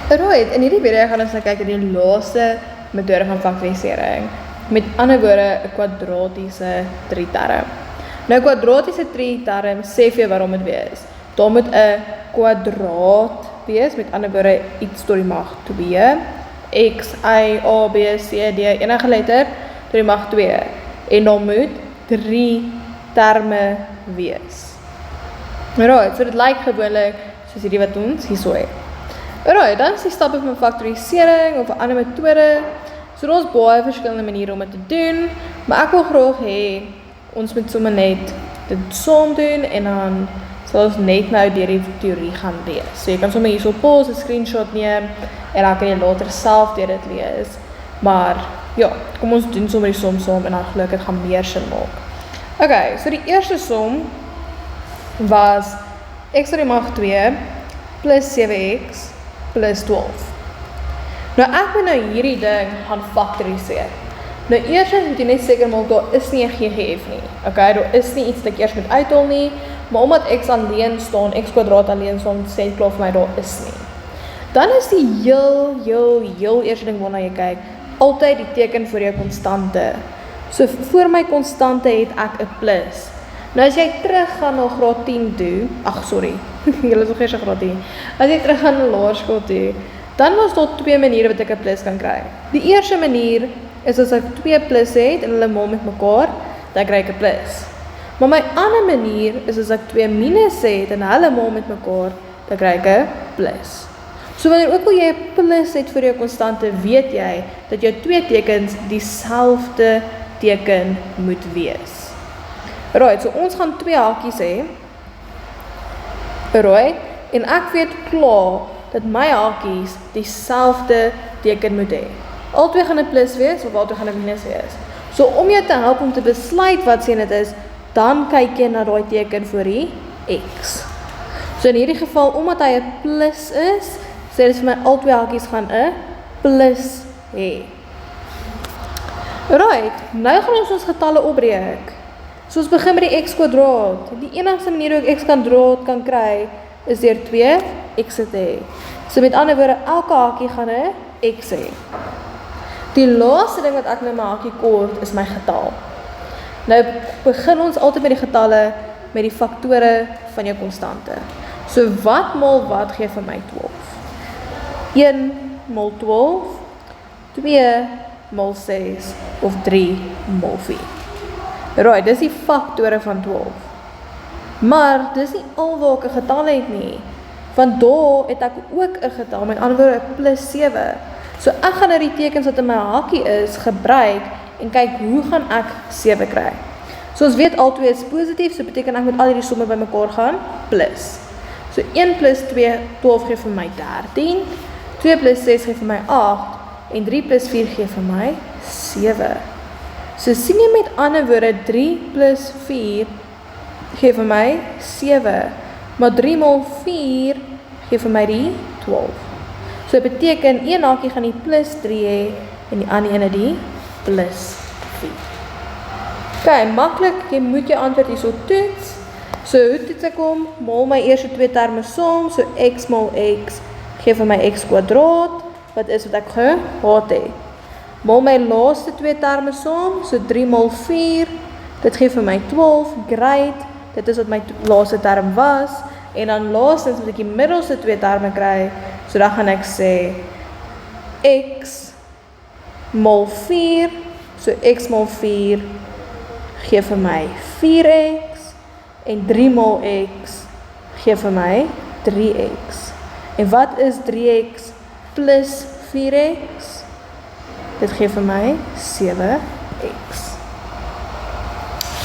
Right, in hierdie video gaan ons nou kyk na die laaste metode van faktorisering. Met ander woorde, 'n kwadratiese drieterm. Nou, kwadratiese drieterm sê vir jou waarom dit wees. Daar moet 'n kwadraat wees, met ander woorde iets tot die mag 2, x, y, a, b, c, d, enige letter tot die mag 2. En dan moet 3 terme wees. Right, so dit lyk gewoonlik soos hierdie wat ons hierso het. Alright, dan is die stappe van faktorisering of 'n ander metode. So daar's baie verskillende maniere om dit te doen, maar ek wil graag hê ons moet sommer net dit som doen en dan sal ons net nou deur die teorie gaan lees. So jy kan sommer hierso pause, 'n screenshot neem en dan kan jy later self deur dit lees. Maar ja, kom ons doen sommer die som saam en dan glo ek dit gaan meer sin maak. Okay, so die eerste som was x tot die mag 2 plus 7x plus 12. Nou ek moet nou hierdie ding gaan faktoriseer. Nou eers moet jy net seker maak daar is nie 'n GGF nie. Okay, daar is nie iets wat ek eers moet uithol nie, maar omdat x alleen staan, x kwadraat alleen staan, sê dit klaar vir my daar is nie. Dan is die heel eerste ding waarna jy kyk, altyd die teken vir jou konstante. So voor my konstante het ek 'n plus. Nou as jy teruggaan na graad 10 toe, julle is nog eers graad 10. As jy teruggaan na laerskool toe, dan was daar 2 maniere wat ek 'n plus kan kry. Die eerste manier is as ek 2 plus het en hulle maal met mekaar, dan kry ek 'n plus. Maar my ander manier is as ek 2 minus het en hulle maal met mekaar, dan kry ek 'n plus. So wanneer ook al jy 'n plus het vir jou konstante, weet jy dat jou 2 tekens dieselfde teken moet wees. Right, so ons gaan 2 hakies hê. Right, en ek weet klaar dat my hakies dieselfde teken moet hê. Albei gaan 'n plus wees of albei gaan 'n minus wees. So om jou te help om te besluit wat sin dit is, dan kyk jy na daai teken vir die x. So in hierdie geval, omdat hy 'n plus is, sê dit vir my albei hakies gaan 'n plus hê. Right, nou gaan ons getalle opbreek. So ons begin met die x kwadraat. Die enigste manier hoe ek x kwadraat kan kry, is deur 2 x te hê. So met ander woorde, elke hakie gaan 'n x hê. Die laaste ding wat ek nou my hakie kort, is my getal. Nou begin ons altyd met die getalle, met die faktore van jou konstante. So wat maal wat gee vir my 12? 1 maal 12, 2 maal 6, of 3 maal 4. Right, dis die faktore van 12. Maar dis nie alwaar ek 'n getal het nie. Want daar het ek ook 'n getal, met ander woorde plus 7. So ek gaan nou die tekens wat in my hakie is gebruik en kyk hoe gaan ek 7 kry. So ons weet albei is positief, so beteken ek moet al hierdie somme bymekaar gaan plus. So 1 plus 2, 12 gee vir my 13, 2 plus 6 gee vir my 8 en 3 plus 4 gee vir my 7. So sien jy met ander woorde 3 plus 4 gee vir my 7, maar 3 maal 4 gee vir my die 12. So dit beteken een hakie gaan die plus 3 hê en die ander ene die plus 4. Okay, maklik, jy moet jou antwoord hierso toets. So hoe toets ek hom? Maal my eerste 2 terme som, so x maal x gee vir my x kwadraat, wat is wat ek gehad het. Maal my laaste 2 terme som, so 3 maal 4, dit gee vir my 12, great, dit is wat my laaste term was, en dan laastens moet ek die middelste 2 terme kry, so dan gaan ek sê, x maal 4, so x maal 4, gee vir my 4x, en 3 maal x, gee vir my 3x. En wat is 3x plus 4x? Dit gee vir my 7x.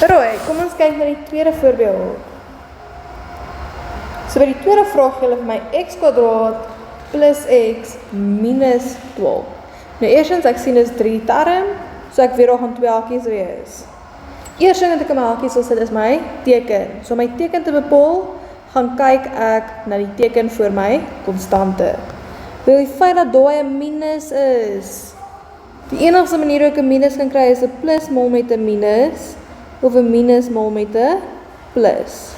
Rooi, kom ons kyk na die tweede voorbeeld. So by die tweede vraag gee hulle vir my x kwadraat plus x minus 12. Nou eerstens ek sien is 3 term, so ek weet daar gaan 2 hakies wees. Eerste ding wat ek in my hakies sal sit is my teken. So my teken te bepaal, gaan kyk ek na die teken vir my konstante. Wil die feit dat daai 'n minus is. Die enigste manier hoe ek 'n minus kan kry is 'n plus maal met 'n minus, of 'n minus maal met 'n plus.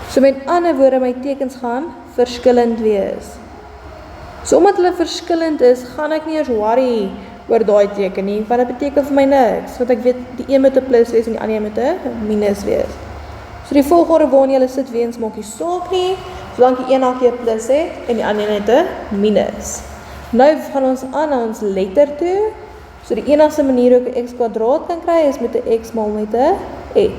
So met ander woorde, my tekens gaan verskillend wees. So omdat hulle verskillend is, gaan ek nie eers worry oor daai teken nie, want dit beteken vir my niks, want ek weet die een moet 'n plus wees en die ander een moet 'n minus wees. So die volgorde waarin jy sit weens maak nie saak nie, solank die een hakie 'n plus het en die ander een het 'n minus. Nou gaan ons aan na ons letter toe. So die enigste manier hoe ek 'n x kwadraat kan kry is met 'n x maal met 'n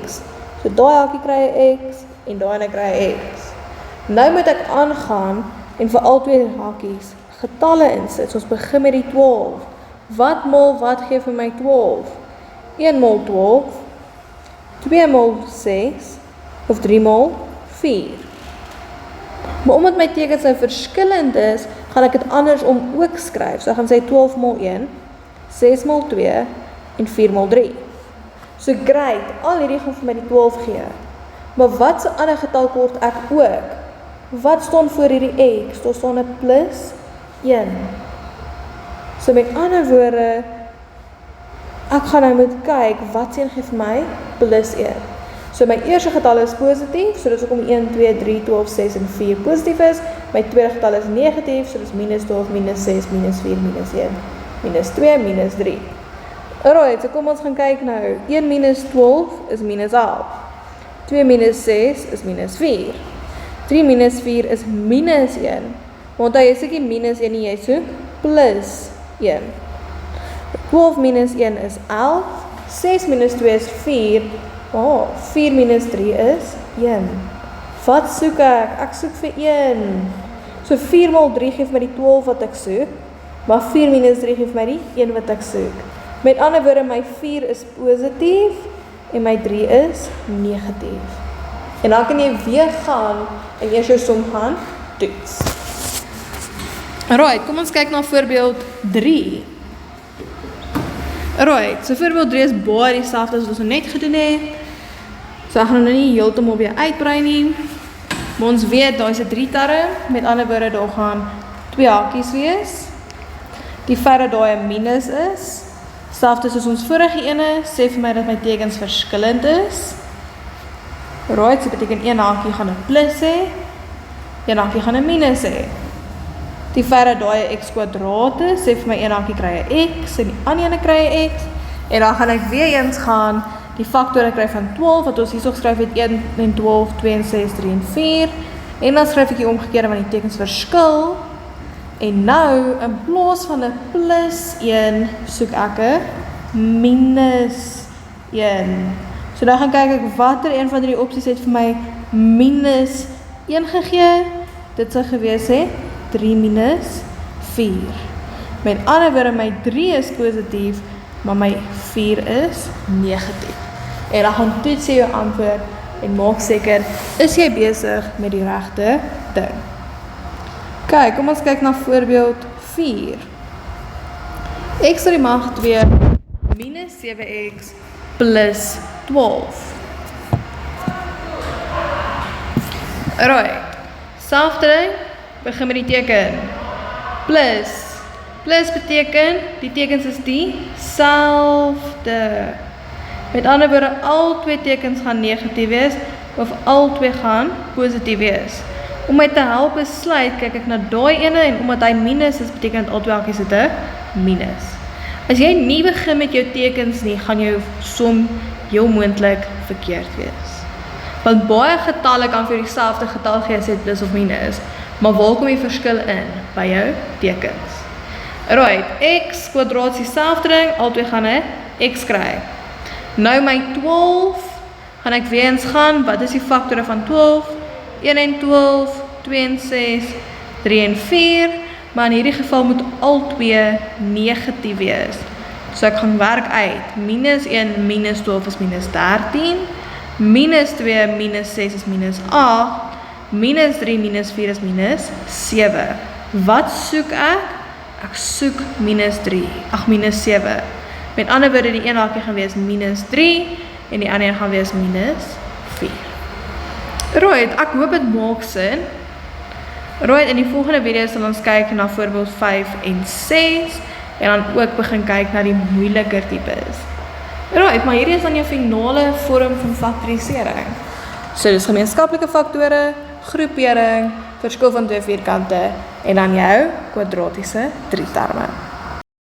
x. So daai hakie kry 'n x en daai ene kry 'n x. Nou moet ek aangaan en vir al twee hakies getalle insit. So ons begin met die 12. Wat maal wat gee vir my 12? 1 maal 12, 2 maal 6 of 3 maal 4. Maar omdat my tekens nou verskillend is, gaan ek dit andersom ook skryf. So ek gaan sê 12 maal 1, 6 maal 2 en 4 maal 3. So great, al hierdie gaan vir my die 12 gee. Maar wat se ander getal kort ek ook? Wat staan voor hierdie x? Daar staan 'n plus 1. So met ander woorde, ek gaan nou moet kyk, wat sien gee vir my? Plus 1. So my eerste getal is positief, so dis hoekom 1, 2, 3, 12, 6 en 4 positief is. My tweede getal is negatief, so dis minus 12, minus 6, minus 4, minus 1, minus 2, minus 3. Alright, so kom ons gaan kyk nou. 1 minus 12 is minus 11. 2 minus 6 is minus 4. 3 minus 4 is minus 1. Want jy soek nie minus 1 nie, jy soek plus 1. 12 minus 1 is 11. 6 minus 2 is 4. 4 minus 3 is 1. Wat soek ek? Ek soek vir 1. So 4 maal 3 gee vir my die 12 wat ek soek. Maar 4 minus 3 gee vir my die 1 wat ek soek. Met ander woorde, my 4 is positief en my 3 is negatief. En dan kan jy weer gaan en eers jou som gaan toets. Alright, kom ons kyk na voorbeeld 3. Alright, so voorbeeld 3 is baie dieselfde as wat ons net gedoen het. So ek gaan nou nie heeltemal weer uitbrei nie. Maar ons weet, daar is 'n 3 term, met ander woorde, daar gaan 2 hakies wees. Die feit dat daar 'n minus is, selfs soos ons vorige ene, sê vir my dat my tekens verskillend is. Right, so beteken een hakie gaan 'n plus hê, een hakie gaan 'n minus hê. Die feit dat daai 'n x kwadraat is, sê vir my een hakie kry 'n x en die ander ene kry 'n x. En dan gaan ek weer eens gaan die faktore kry van 12 wat ons hierso geskryf het 1 en 12, 2 en 6, 3 en 4. En dan skryf ek die omgekeerde want die tekens verskil. En nou, in plaas van 'n plus 1, soek ek 'n minus 1. So dan gaan kyk ek watter een van die opsies het vir my minus 1 gegee. Dit sou gewees het 3 minus 4. Met ander woorde, my 3 is positief, maar my 4 is negatief. En dan gaan toets jy jou antwoord en maak seker, is jy besig met die regte ding. Kyk, kom ons kyk na voorbeeld 4. X tot die mag 2 minus 7x plus 12. Alright, selfde ding, begin met die teken. Plus beteken, die tekens is dieselfde. Met ander woorde, al twee tekens gaan negatief wees, of al twee gaan positief wees. Om my te help besluit, kyk ek na daai ene, en omdat hy minus is, beteken al twee hakies het 'n minus. As jy nie begin met jou tekens nie, gaan jou som heel moontlik verkeerd wees. Want baie getalle kan vir dieselfde getal gee as dit plus of minus, maar waar kom die verskil in? By jou tekens. Right, x kwadraat is dieselfde ding, albei gaan 'n x kry. Nou my 12, gaan ek weer eens gaan, wat is die faktore van 12? 1 en 12, 2 en 6, 3 en 4, maar in hierdie geval moet al twee negatief wees. So ek gaan werk uit, minus 1 minus 12 is minus 13, minus 2 minus 6 is minus 8, minus 3 minus 4 is minus 7. Wat soek ek? Ek soek minus 7. Met ander woorde, die een hakie gaan wees minus 3 en die ander gaan wees minus 4. Right, ek hoop dit maak sin. Right, in die volgende video sal ons kyk na voorbeeld 5 en 6 en dan ook begin kyk na die moeiliker tipes. Right, maar hierdie is dan jou finale vorm van faktorisering. So dis gemeenskaplike faktore, groepering, verskil van twee vierkante en dan jou kwadratiese drieterme.